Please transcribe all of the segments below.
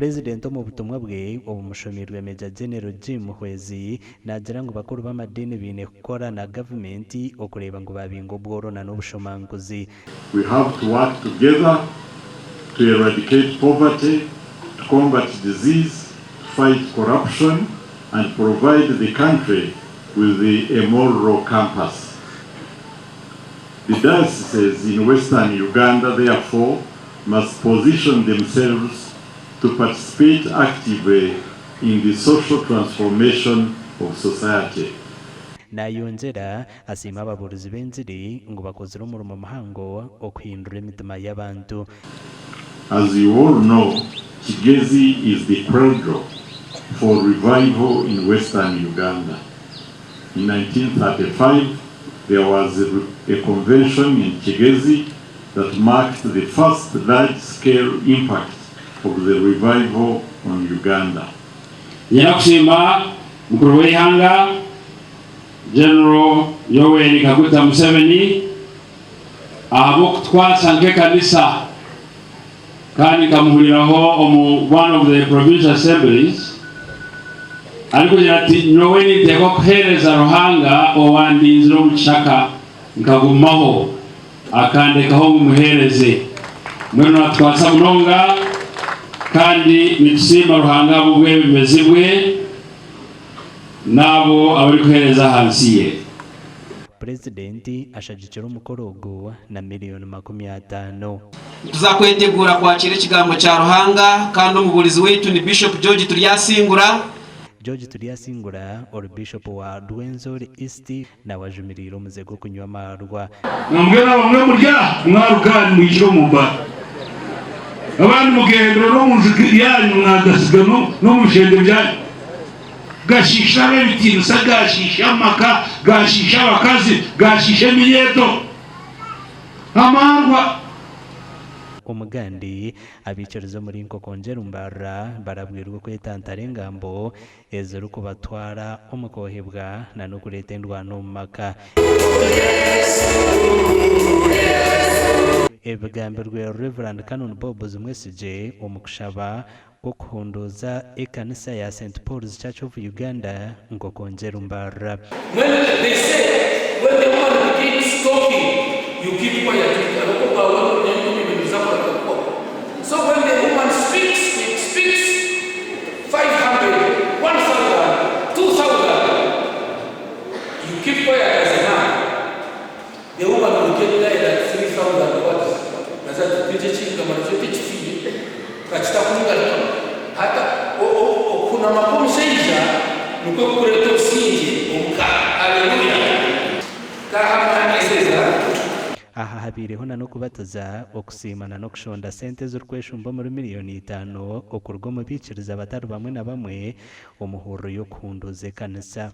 President mu butumwa bwe umushomirwe Major General Jim Hwezi nagira ngo bakuru b'amadini bine gukora na government okureba ngo babingo bworona n'ubushomanguzi. We have to work together to eradicate poverty, to combat disease, to fight corruption, and provide the country with a moral compass. The dioceses in Western Uganda, therefore, must position themselves to participate actively in the social transformation of society. Nayongera asima ababuruzi b'enziri ngo bakozere umurimo muhango okuhindura imitima y'abantu. As you all know, Kigezi is the cradle for revival in Western Uganda. In 1935, there was a convention in Kigezi that marked the first large-scale impact of the revival on Uganda. Nyakushima mkuru w'ihanga General Yoweri Kaguta Museveni abo kutwasa nke kanisa kandi kamuhuriraho one of the provincial assemblies ariko yati Yoweri ndeko kuhereza ruhanga owandinzira omuchaka nkagumaho akandekaho umuhereze mweno atwasa munonga kandi nitushima ruhanga bwe bimezibwe nabo abari kuhereza hansi ye. President ashagikira umukorogo na miliyoni 50. Tuzakwetegura kwakira ikigambo cya ruhanga kandi umubulizi wetu ni Bishop George Turyasingura or Bishop wa Rwenzori East na wajumiriro muzego kunywa marwa. Mwambwira bamwe murya mwarugani mwijiro mumba. Abandi mugendero no muziki yanyu mwagasigano no mushende byanyu. Gashisha b'ibintu sagashisha maka gashisha bakazi gashisha miyeto amarwa umugandi abicarizo muri Nkokonjerumbara barabwirwa ko itantare ngambo ezero kubatwara umukohebwa na no kuretendwa no maka ebigambo rwe Reverend Canon Bob Zumwesije umukushaba kukunduza ekanisa ya St. Paul's Church of Uganda Nkokonjerumbara. When they say, when the woman begins talking, you keep quiet. So when the woman speaks 500, 1,000, 2,000, you keep quiet as a man. The woman will get there at 3,000 words. As I teach hata kuna makomi seja nuko kureto singi umka haleluya kama neseza aha habireho na no kubataza okusimana no kushonda sente z'urweshumba muri miliyoni 5 okurwo mu biciriza abatari bamwe na bamwe umuhoro yo kunduze kanisa.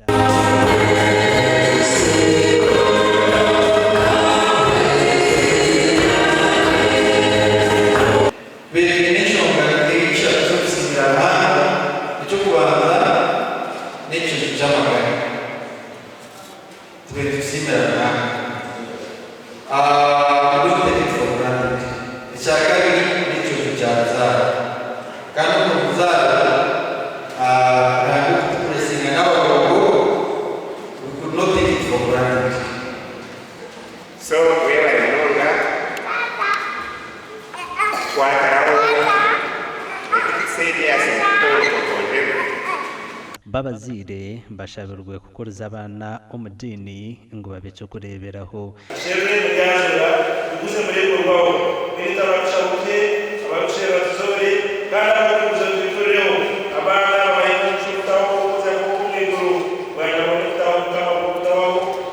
Babazire bashabirwe kukoreza abana umudini ngo babeco kureberaho. Shebe mujazura uguze muri kurwaho bita bakishabuke abarushera bazore kandi abakuza twifureho abana bayinshutaho kuza kumwiguru bayabonetaho kamabotaho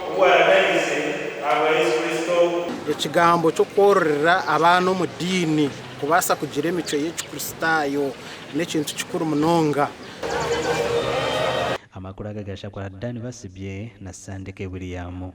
ubwaragize aba Yesu Kristo. Ikigambo cyo korera abana umudini kubasa kugira imico y'Yesu Kristo n'ikintu cyukuru munonga. Amakuru agagasha kwa Dani Basibye na Sandeke William.